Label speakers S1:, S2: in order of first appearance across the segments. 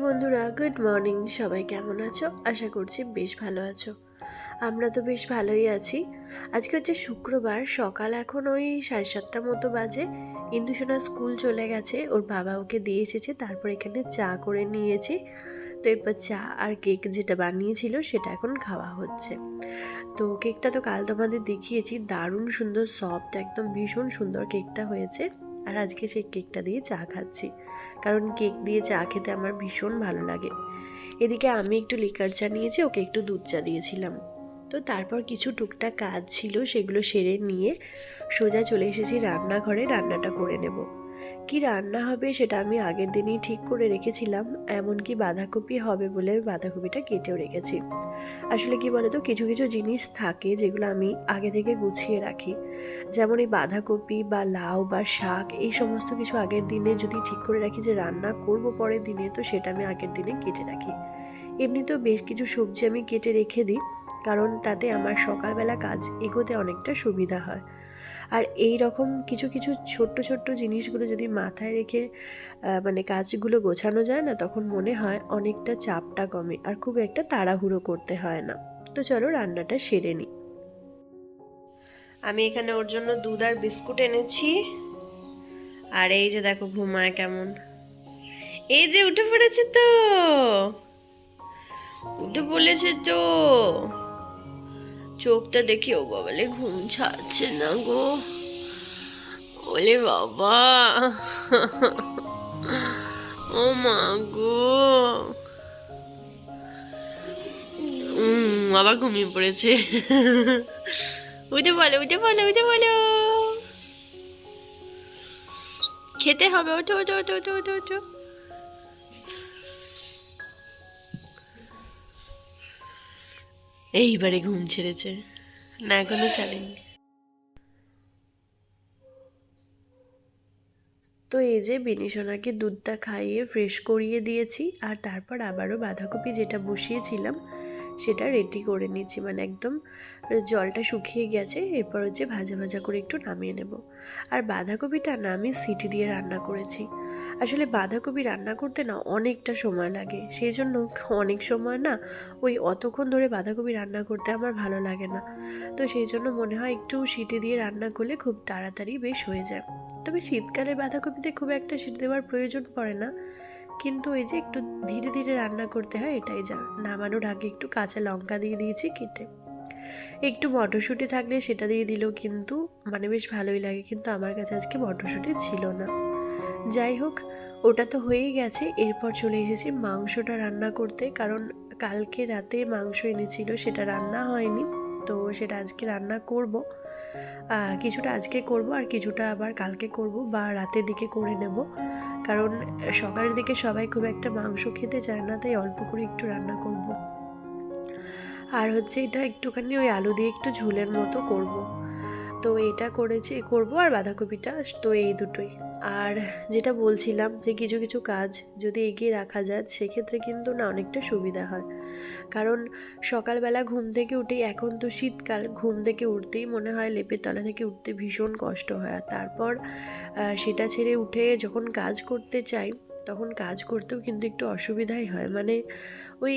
S1: বন্ধুরা, good morning. সবাই কেমন আছো? আশা করছি বেশ ভালো আছো। আমরা তো বেশ ভালোই আছি। আজকে হচ্ছে শুক্রবার, সকাল এখন ওই 7:30 মতো বাজে। ইন্দুসোনা স্কুল চলে গেছে, ওর বাবা ওকে দিয়ে এসেছে। তারপর এখানে চা করে নিয়েছি। তো এরপর চা আর কেক যেটা বানিয়েছিল সেটা এখন খাওয়া হচ্ছে। তো কেকটা তো কাল তোমাদের দেখিয়েছি, দারুণ সুন্দর সফট, একদম ভীষণ সুন্দর কেকটা হয়েছে। আর আজকে সেই কেকটা দিয়ে চা খাচ্ছি, কারণ কেক দিয়ে চা খেতে আমার ভীষণ ভালো লাগে। এদিকে আমি একটু লিকার চা নিয়েছি, ওকে একটু দুধ চা দিয়েছিলাম। তো তারপর কিছু টুকটাক কাজ ছিল, সেগুলো সেরে নিয়ে সোজা চলে এসেছি রান্নাঘরে, রান্নাটা করে নেব। কি রান্না হবে সেটা আমি আগের দিনই ঠিক করে রেখেছিলাম, এমনকি বাঁধাকপি হবে বলে আমি বাঁধাকপিটা কেটেও রেখেছি। আসলে কি বলতো, কিছু কিছু জিনিস থাকে যেগুলো আমি আগে থেকে গুছিয়ে রাখি, যেমন এই বাঁধাকপি বা লাউ বা শাক, এই সমস্ত কিছু আগের দিনে যদি ঠিক করে রাখি যে রান্না করব পরের দিনে, তো সেটা আমি আগের দিনে কেটে রাখি। এমনিতেও বেশ কিছু সবজি আমি কেটে রেখে দিই, কারণ তাতে আমার সকালবেলা কাজ এগোতে অনেকটা সুবিধা হয়। আর এই রকম কিছু কিছু ছোট্ট ছোট্ট জিনিসগুলো যদি মাথায় রেখে মানে কাজগুলো গোছানো যায় না, তখন মনে হয় অনেকটা চাপটা কমে আর খুব একটা তাড়াহুড়ো করতে হয় না। তো চলো রান্নাটা সেরে নিই। আমি এখানে ওর জন্য দুধ আর বিস্কুট এনেছি। আর এই যে দেখো ঘুমায় কেমন, এই যে উঠে পড়েছে, তো উঠে পড়েছে তো। চোখটা দেখি, ও বাবালে ঘুম ছাড়ছে না গো, ওলে বাবা, ও মা গো। আবার ঘুমিয়ে পড়েছে। উঠে বলো, উঠে বলো, উঠে বলো, খেতে হবে, ওঠো ওঠো ওঠো ওঠো ওঠো ওঠো। এইবারে ঘুম ছেড়েছে, না এখনো ছাড়েনি। তো এই যে বিনিশোনাকে দুধটা খাইয়ে ফ্রেশ করিয়ে দিয়েছি, আর তারপর আবারও বাঁধাকপি যেটা বসিয়েছিলাম সেটা রেডি করে নিচ্ছি, মানে একদম জলটা শুকিয়ে গেছে। এরপর হচ্ছে ভাজা ভাজা করে একটু নামিয়ে নেব। আর বাঁধাকপিটা না আমি সিটি দিয়ে রান্না করেছি। আসলে বাঁধাকপি রান্না করতে না অনেকটা সময় লাগে, সেই জন্য অনেক সময় না ওই অতক্ষণ ধরে বাঁধাকপি রান্না করতে আমার ভালো লাগে না। তো সেই জন্য মনে হয় একটু সিটি দিয়ে রান্না করলে খুব তাড়াতাড়ি বেশ হয়ে যায়। তবে শীতকালে বাঁধাকপিতে খুব একটা সিটি দেওয়ার প্রয়োজন পড়ে না, কিন্তু এই যে একটু ধীরে ধীরে রান্না করতে হয়, এটাই যা। নামানোর আগে একটু কাঁচা লঙ্কা দিয়ে দিয়েছি কেটে, একটু মটরশুঁটি থাকলে সেটা দিয়ে দিলেও কিন্তু মানে বেশ ভালোই লাগে, কিন্তু আমার কাছে আজকে মটরশুঁটি ছিল না। যাই হোক, ওটা তো হয়েই গেছে। এরপর চলে এসেছি মাংসটা রান্না করতে, কারণ কালকে রাতে মাংস এনেছিল, সেটা রান্না হয়নি। তো সেটা আজকে রান্না করব, কিছুটা আজকে করব আর কিছুটা আবার কালকে করব বা রাতের দিকে করে নেব, কারণ সকালের দিকে সবাই খুব একটা মাংস খেতে চায় না, তাই অল্প করে একটু রান্না করব। আর হচ্ছে এটা একটুখানি ওই আলু দিয়ে একটু ঝোলের মতো করব। তো এটা করব, আর বাঁধাকপিটা, তো এই দুটোই। আর যেটা বলছিলাম যে কিছু কিছু কাজ যদি এগিয়ে রাখা যায়, সেক্ষেত্রে কিন্তু না অনেকটা সুবিধা হয়। কারণ সকালবেলা ঘুম থেকে উঠেই, এখন তো শীতকাল, ঘুম থেকে উঠতেই মনে হয় লেপের তলা থেকে উঠতে ভীষণ কষ্ট হয়। আর তারপর সেটা ছেড়ে উঠে যখন কাজ করতে চাই, তখন কাজ করতেও কিন্তু একটু অসুবিধাই হয়, মানে ওই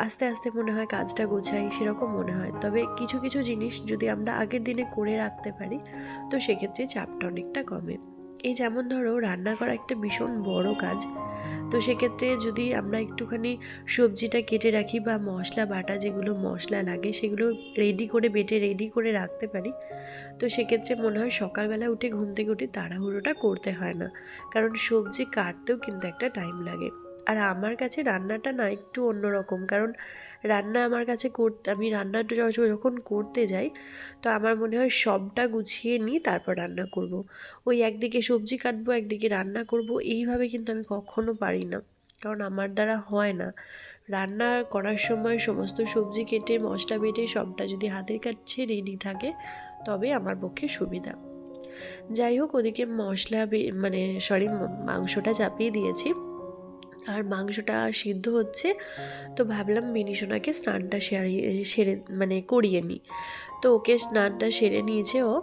S1: আস্তে আস্তে মনে হয় কাজটা গোছাই, সেরকম মনে হয়। তবে কিছু কিছু জিনিস যদি আমরা আগের দিনে করে রাখতে পারি, তো সেক্ষেত্রে চাপটা অনেকটা কমে। এই যেমন ধরো রান্না করা একটা ভীষণ বড় কাজ, তো সেক্ষেত্রে যদি আমরা একটুখানি সবজিটা কেটে রাখি বা মশলা বাটা যেগুলো মশলা লাগে সেগুলো বেটে রেডি করে রাখতে পারি, তো সেক্ষেত্রে মনে হয় সকালবেলা উঠে ঘুম থেকে উঠে তাড়াহুড়োটা করতে হয় না, কারণ সবজি কাটতেও কিন্তু একটা টাইম লাগে। আর আমার কাছে রান্নাটা না একটু অন্যরকম, কারণ রান্না আমার কাছে আমি রান্নাটা যখন করতে যাই, তো আমার মনে হয় সবটা গুছিয়ে নিই, তারপর রান্না করব। ওই একদিকে সবজি কাটবো একদিকে রান্না করব, এইভাবে কিন্তু আমি কখনো পারি না, কারণ আমার দ্বারা হয় না। রান্না করার সময় সমস্ত সবজি কেটে মশলা বেটে সবটা যদি হাতের কাছে রেডি থাকে, তবে আমার পক্ষে সুবিধা। যাই হোক, ওদিকে মাংসটা চাপিয়ে দিয়েছি, আর মাংসটা সিদ্ধ হচ্ছে। তো ভাবলাম মিনিসোনাকে স্নানটা সেরে মানে করিয়ে নিই। তো ওকে স্নানটা সেরে নিয়েছে ও,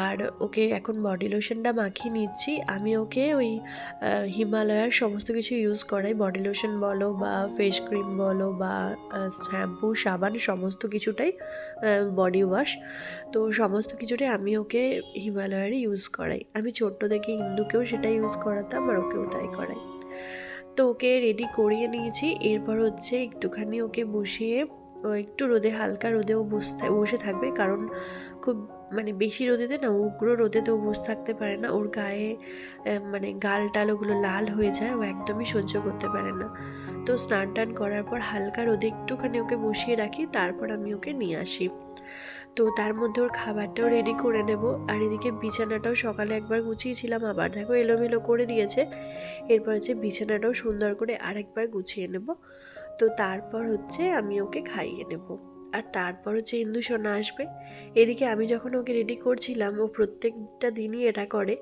S1: আর ওকে এখন বডি লোশনটা মাখিয়ে নিচ্ছি। আমি ওকে ওই হিমালয়ার সমস্ত কিছু ইউজ করাই, বডি লোশন বলো বা ফেস ক্রিম বলো বা শ্যাম্পু সাবান সমস্ত কিছুটাই, বডি ওয়াশ, তো সমস্ত কিছুটাই আমি ওকে হিমালয়ারই ইউজ করাই। আমি ছোট্ট থেকে ইন্দুকেও সেটা ইউজ করাতাম আর ওকেও তাই করাই। তো ওকে রেডি করিয়ে নিয়েছি। এরপর হচ্ছে একটুখানি ওকে বসিয়ে একটু রোদে, হালকা রোদেও বসে থাকবে, কারণ খুব মানে বেশি রোদেতে না, উগ্র রোদেতেও বসে থাকতে পারে না। ওর গায়ে মানে গাল টাল ওগুলো লাল হয়ে যায়, ও একদমই সহ্য করতে পারে না। তো স্নান টান করার পর হালকা রোদে একটুখানি ওকে বসিয়ে রাখি, তারপর আমি ওকে নিয়ে আসি। তো তার মধ্যে ওর খাবারটাও রেডি করে নেব। আর এদিকে বিছানাটাও সকালে একবার গুছিয়েছিলাম, আবার দেখো এলোমেলো করে দিয়েছে। এরপর হচ্ছে বিছানাটাও সুন্দর করে আরেকবার গুছিয়ে নেব। তো তারপর হচ্ছে আমি ওকে খাইয়ে নেব, আর তারপর হচ্ছে ইন্দু সোনা আসবে। এদিকে আমি যখন ওকে রেডি করছিলাম, ও প্রত্যেকটা দিনই এটা করে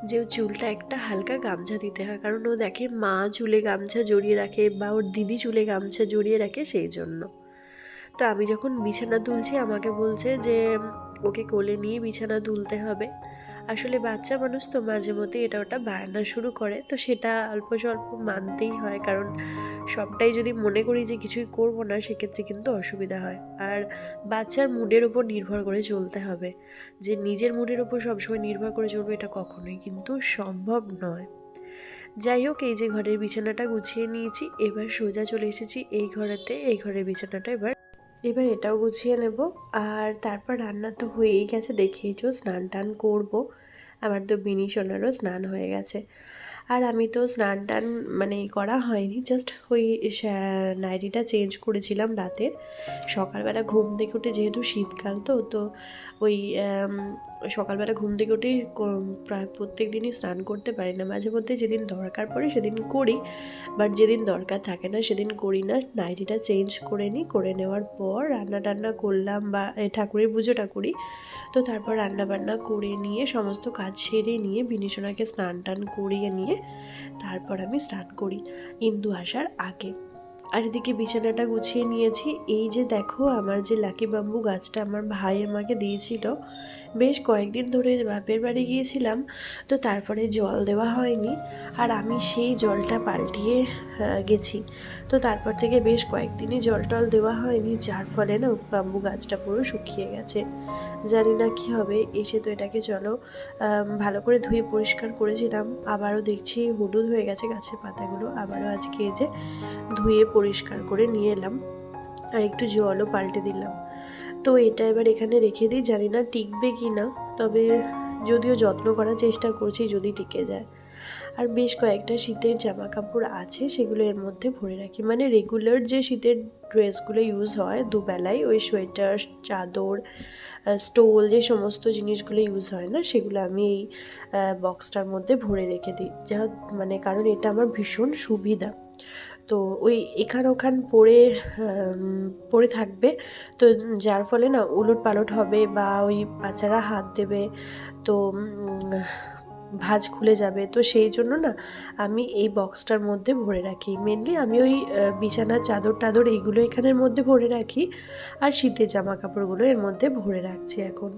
S1: যে ও চুলটা একটা হালকা গামছা দিতে হয়, কারণ ও দেখে মা চুলে গামছা জড়িয়ে রাখে বা ওর দিদি চুলে গামছা জড়িয়ে রাখে, সেই জন্য। তো আমি যখন বিছানা তুলছি আমাকে বলছে যে ওকে কোলে নিয়ে বিছানা তুলতে হবে। আসলে বাচ্চা মানুষ তো মাঝে মধ্যে এটা ওটা বায়না শুরু করে, তো সেটা অল্প স্বল্প মানতেই হয়, কারণ সবটাই যদি মনে করি যে কিছুই করব না, সেক্ষেত্রে কিন্তু অসুবিধা হয়। আর বাচ্চার মুডের ওপর নির্ভর করে চলতে হবে, যে নিজের মুডের ওপর সবসময় নির্ভর করে চলবে এটা কখনোই কিন্তু সম্ভব নয়। যাই হোক, এই যে ঘরের বিছানাটা গুছিয়ে নিয়েছি, এবার সোজা চলে এসেছি এই ঘরেতে। এই ঘরের বিছানাটা এবার এবার এটাও গুছিয়ে নেব। আর তারপর রান্না তো হয়েই গেছে, দেখেইছো, স্নান টান করবো। আমার তো বিনি সোনারও স্নান হয়ে গেছে। আর আমি তো স্নান টান মানে করা হয়নি, জাস্ট ওই নাইটিটা চেঞ্জ করেছিলাম রাতের। সকালবেলা ঘুম থেকে উঠে, যেহেতু শীতকাল তো তো ওই সকালবেলা ঘুম থেকে উঠে প্রায় প্রত্যেক দিনই স্নান করতে পারি না, মাঝে মধ্যে যেদিন দরকার পড়ে সেদিন করি, বাট যেদিন দরকার থাকে না সেদিন করি না। নাইটিটা চেঞ্জ করে নিই, করে নেওয়ার পর রান্না টান্না করলাম বা ঠাকুরের পুজোটা করি। তো তারপর রান্না বান্না করে নিয়ে সমস্ত কাজ সেরে নিয়ে বিনিশোনাকে স্নান টান করিয়ে নিয়ে তারপর আমি স্নান করি ইন্দু আসার আগে। আর এদিকে বিছানাটা গুছিয়ে নিয়েছি। এই যে দেখো, আমার যে লাকি বাম্বু গাছটা আমার ভাই আমাকে দিয়েছিল, বেশ কয়েকদিন ধরে বাপের বাড়ি গিয়েছিলাম, তো তারপরে জল দেওয়া হয়নি, আর আমি সেই জলটা পাল্টিয়ে গেছি। তো তারপর থেকে বেশ কয়েকদিনই জল টল দেওয়া হয়নি, যার ফলে না বাম্বু গাছটা পুরো শুকিয়ে গেছে। জানি না কি হবে। এসে তো এটাকে চলো ভালো করে ধুয়ে পরিষ্কার করেছিলাম, আবারও দেখছি হলুদ হয়ে গেছে গাছের পাতাগুলো। আবারও আজকে এই যে ধুয়ে পরিষ্কার করে নিয়ে এলাম, আর একটু জলও পাল্টে দিলাম। তো এটা এবার এখানে রেখে দিই, জানি না টিকবে কি না, তবে যদিও যত্ন করার চেষ্টা করছি যদি টিকে যায়। আর বেশ কয়েকটা শীতের জামা কাপড় আছে, সেগুলো এর মধ্যে ভরে রাখি, মানে রেগুলার যে শীতের ড্রেসগুলো ইউজ হয় দুবেলায়, ওই সোয়েটার, চাদর, স্টোল, যে সমস্ত জিনিসগুলো ইউজ হয় না, সেগুলো আমি এই বক্সটার মধ্যে ভরে রেখে দিই, যা মানে কারণ এটা আমার ভীষণ সুবিধা। তো ওই এখান ওখান পড়ে থাকবে, তো যার ফলে না উলট পালট হবে বা ওই বাচ্চারা হাত দেবে, তো ভাঁজ খুলে যাবে। তো সেই জন্য না আমি এই বক্সটার মধ্যে ভরে রাখি। মেনলি আমি ওই বিছানার চাদর টাদর এইগুলো এখানের মধ্যে ভরে রাখি, আর শীতের জামা কাপড়গুলো এর মধ্যে ভরে রাখছি এখন।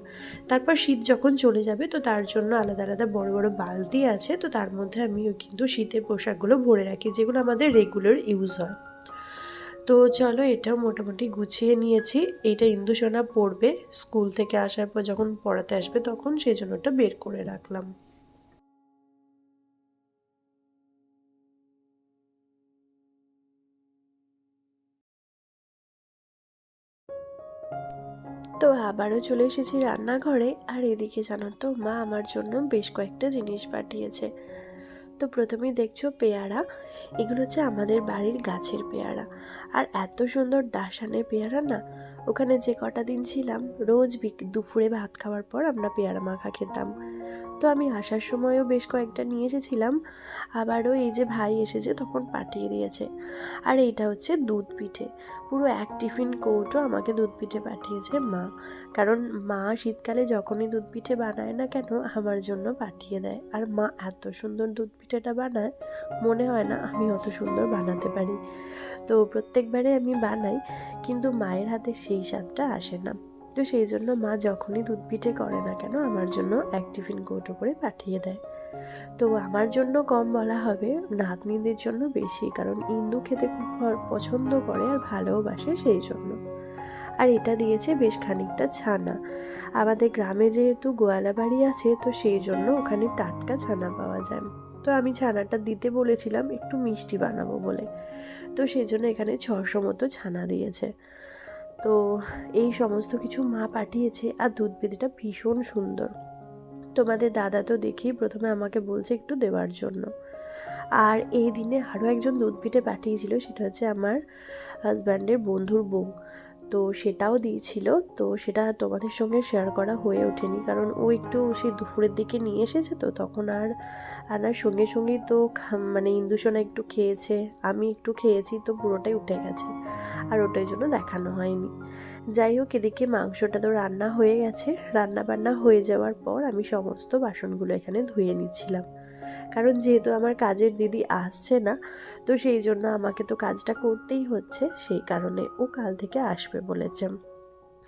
S1: তারপর শীত যখন চলে যাবে, তো তার জন্য আলাদা আলাদা বড় বড় বালতি আছে, তো তার মধ্যে আমি কিন্তু শীতের পোশাকগুলো ভরে রাখি, যেগুলো আমাদের রেগুলার ইউজ হয়। তো চলো, এটাও মোটামুটি গুছিয়ে নিয়েছি। এইটা ইন্দু সোনা পড়বে স্কুল থেকে আসার পর, যখন পড়াতে আসবে তখন, সেই জন্য ওটা বের করে রাখলাম। তো আবারও চলে এসেছি রান্নাঘরে। আর এদিকে জানো তো, মা আমার জন্য বেশ কয়েকটা জিনিস পাঠিয়েছে। তো প্রথমেই দেখছো পেয়ারা, এগুলো হচ্ছে আমাদের বাড়ির গাছের পেয়ারা, আর এত সুন্দর ডাসানের পেয়ারা না। ওখানে যে কটা দিন ছিলাম, রোজ দুপুরে ভাত খাওয়ার পর আমরা পেয়ারা মাখা খেতাম। তো আমি আসার সময়ও বেশ কয়েকটা নিয়ে এসেছিলাম, আবারও এই যে ভাই এসেছে তখন পাঠিয়ে দিয়েছে। আর এইটা হচ্ছে দুধ পিঠে, পুরো এক টিফিন কৌটো আমাকে দুধ পিঠে পাঠিয়েছে মা, কারণ মা শীতকালে যখনই দুধ পিঠে বানায় না কেন আমার জন্য পাঠিয়ে দেয়। আর মা এত সুন্দর দুধ পিঠেটা বানায়, মনে হয় না আমি অত সুন্দর বানাতে পারি। তো প্রত্যেকবারে আমি বানাই, কিন্তু মায়ের হাতে সেই স্বাদটা আসে না। তো তো সেই জন্য মা যখনই দুধ পিঠে করে না কেন আমার জন্য এক টিফিন কৌটো করে পাঠিয়ে দেয়। তো আমার জন্য কম বলা হবে, নাতনিদের জন্য বেশি, কারণ ইন্দু খেতে খুব পছন্দ করে আর ভালোবাসে সেই জন্য। আর এটা দিয়েছে বেশ খানিকটা ছানা। আমাদের গ্রামে যেহেতু গোয়ালা বাড়ি আছে, তো সেই জন্য ওখানে টাটকা ছানা পাওয়া যায়। তো আমি ছানাটা দিতে বলেছিলাম একটু মিষ্টি বানাবো বলে, তো সেই জন্য এখানে 600 মতো ছানা দিয়েছে। তো এই সমস্ত কিছু মা পাঠিয়েছে। আর দুধ পিঠেটা ভীষণ সুন্দর। তোমাদের দাদা তো দেখি প্রথমে আমাকে বলছে একটু দেওয়ার জন্য। আর এই দিনে আরও একজন দুধ পিঠে পাঠিয়েছিল, সেটা হচ্ছে আমার হাজব্যান্ডের বন্ধুর বউ। তো সেটাও দিয়েছিল। তো সেটা তোমাদের সঙ্গে শেয়ার করা হয়ে ওঠেনি, কারণ ও একটু সেই দুপুরের দিকে নিয়ে এসেছে, তো তখন আর আনার সঙ্গে সঙ্গেই তো মানে ইন্দুসোনা একটু খেয়েছে, আমি একটু খেয়েছি, তো পুরোটাই উঠে গেছে, আর ওটার জন্য দেখানো হয়নি। যাই হোক, এদিকে মাংসটা তো রান্না হয়ে গেছে। রান্না বান্না হয়ে যাওয়ার পর আমি সমস্ত বাসনগুলো এখানে ধুয়ে নিচ্ছিলাম, কারণ যেহেতু আমার কাজের দিদি আসছে না, তো সেই জন্য আমাকে তো কাজটা করতেই হচ্ছে। সেই কারণে ও কাল থেকে আসবে বলেছে,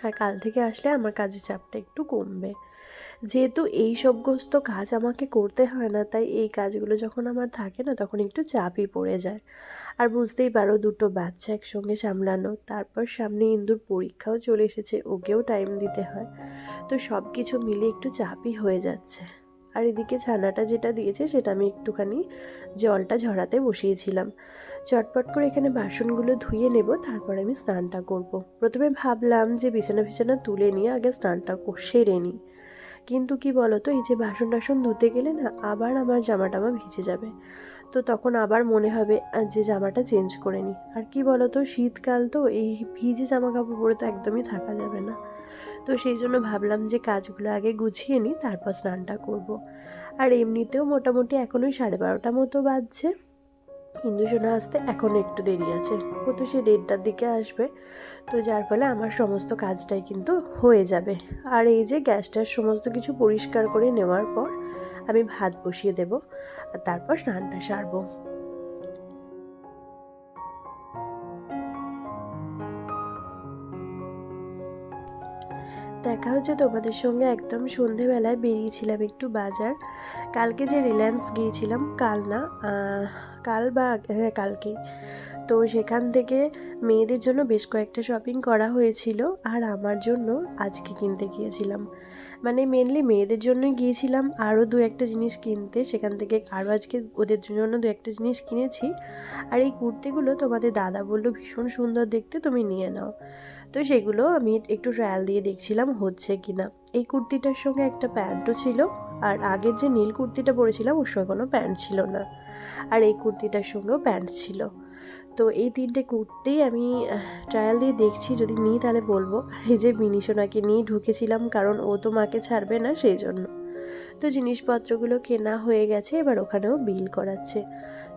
S1: আর কাল থেকে আসলে আমার কাজের চাপটা একটু কমবে। যেহেতু এই সমস্ত কাজ আমাকে করতে হয় না, তাই এই কাজগুলো যখন আমার থাকে না, তখন একটু চাপই পড়ে যায়। আর বুঝতেই পারো, দুটো বাচ্চা একসঙ্গে সামলানো, তারপর সামনে ইন্দুর পরীক্ষাও চলে এসেছে, ওকেও টাইম দিতে হয়। তো সব কিছু মিলে একটু চাপই হয়ে যাচ্ছে। আর এদিকে ছানাটা যেটা দিয়েছে সেটা আমি একটুখানি জলটা ঝরাতে বসিয়েছিলাম। চটপট করে এখানে বাসনগুলো ধুয়ে নেব, তারপর আমি স্নানটা করব। প্রথমে ভাবলাম যে বিছানা তুলে নিয়ে আগে স্নানটা সেরে নিই, কিন্তু কি বলতো, এই যে বাসন টাসন ধুতে গেলে না আবার আমার জামা টামা ভিজে যাবে। তো তখন আবার মনে হবে যে জামাটা চেঞ্জ করে নিই। আর কি বলতো, শীতকাল তো, এই ভিজে জামা কাপড় পরে তো একদমই থাকা যাবে না। তো সেই জন্য ভাবলাম যে কাজগুলো আগে গুছিয়ে নিই, তারপর স্নানটা করব। আর এমনিতেও মোটামুটি এখনও 12:30 মতো বাজছে। ইন্দুসোনা আসতে এখনও একটু দেরি আছে, ও তো সে 1:30টার দিকে আসবে। তো যার ফলে আমার সমস্ত কাজটাই কিন্তু হয়ে যাবে। আর এই যে গ্যাসটার সমস্ত কিছু পরিষ্কার করে নেওয়ার পর আমি ভাত বসিয়ে দেব, আর তারপর স্নানটা সারবো। দেখা হচ্ছে তোমাদের সঙ্গে একদম সন্ধেবেলায় বেরিয়েছিলাম একটু বাজার। কালকে যে রিলায়েন্স গিয়েছিলাম, কাল না, কাল বা হ্যাঁ কালকেই, তো সেখান থেকে মেয়েদের জন্য বেশ কয়েকটা শপিং করা হয়েছিল, আর আমার জন্য আজকে কিনতে গিয়েছিলাম। মানে মেনলি মেয়েদের জন্যই গিয়েছিলাম, আরও দু একটা জিনিস কিনতে, সেখান থেকে আরও আজকে ওদের জন্য দু একটা জিনিস কিনেছি। আর এই কুর্তিগুলো তোমাদের দাদা বললো ভীষণ সুন্দর দেখতে, তুমি নিয়ে নাও। তো সেগুলো আমি একটু ট্রায়াল দিয়ে দেখছিলাম হচ্ছে কি না। এই কুর্তিটার সঙ্গে একটা প্যান্টও ছিল, আর আগের যে নীল কুর্তিটা পরেছিলাম ওর সঙ্গে কোনো প্যান্ট ছিল না, আর এই কুর্তিটার সঙ্গেও প্যান্ট ছিল। তো এই 3টে কুর্তি আমি ট্রায়াল দিয়ে দেখছি, যদি নিই তাহলে বলবো। আর এই যে বিনিশোনাকে নিয়ে ঢুকেছিলাম, কারণ ও তো মাকে ছাড়বে না, সেই জন্য। তো জিনিসপত্রগুলো কেনা হয়ে গেছে, এবার ওখানেও বিল করাচ্ছে।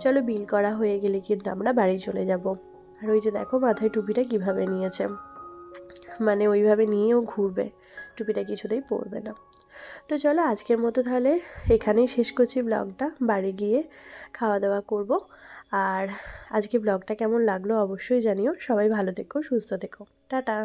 S1: চলো, বিল করা হয়ে গেলে কিন্তু আমরা বাড়ি চলে যাব। আর ওই যে দেখো মাথায় টুপিটা কিভাবে নিয়েছে, মানে ওইভাবে নিয়েও ঘুরবে, টুপিটা কিছুতেই পরবে না। তো চলো, আজকের মতো তাহলে এখানেই শেষ করছি ব্লগটা। বাড়ি গিয়ে খাওয়া দাওয়া করব। আর আজকে ব্লগটা কেমন লাগলো অবশ্যই জানিও। সবাই ভালো থেকো, সুস্থ থেকো, টাটা।